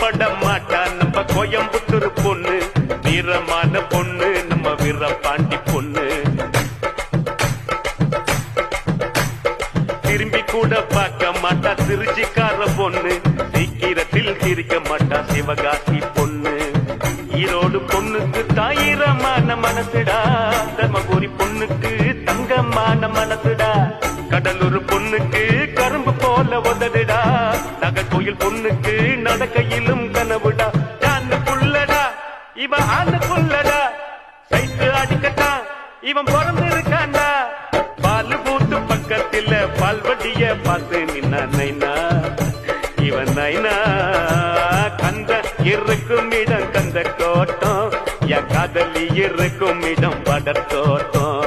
பட மாட்டா நம்ம கோயம்புத்தூர் பொண்ணு, வீரமான பொண்ணு நம்ம வீரபாண்டி பொண்ணு. திரும்பி கூட பார்க்க மாட்டா திருச்சிக்கார பொண்ணு, சீக்கிரத்தில் சிரிக்க மாட்டா சிவகாசி பொண்ணு. ஈரோடு பொண்ணுக்கு தாயிரமான மனசுடா, தர்மபுரி பொண்ணுக்கு தங்கமான மனசுடா, கடலூர் பொண்ணுக்கு கரும்பு போல உதடுடா, நகர்கோயில் பொண்ணுக்கு நடக்கையிலும் கனவுடா. ஜான்னு புள்ளடா இவன் ஆண்டு புள்ளடா, சைட்டு அடிக்கட்டான் இவன் பிறந்திருக்காண்டா. பால் பூத்து பக்கத்தில் பால்வடிய பார்த்து நின்னா நைனா, இவன் நைனா. கந்த இருக்கும் இடம் கந்த கோட்டம், என் காதலி இருக்கும் இடம் வடத்தோட்டம்.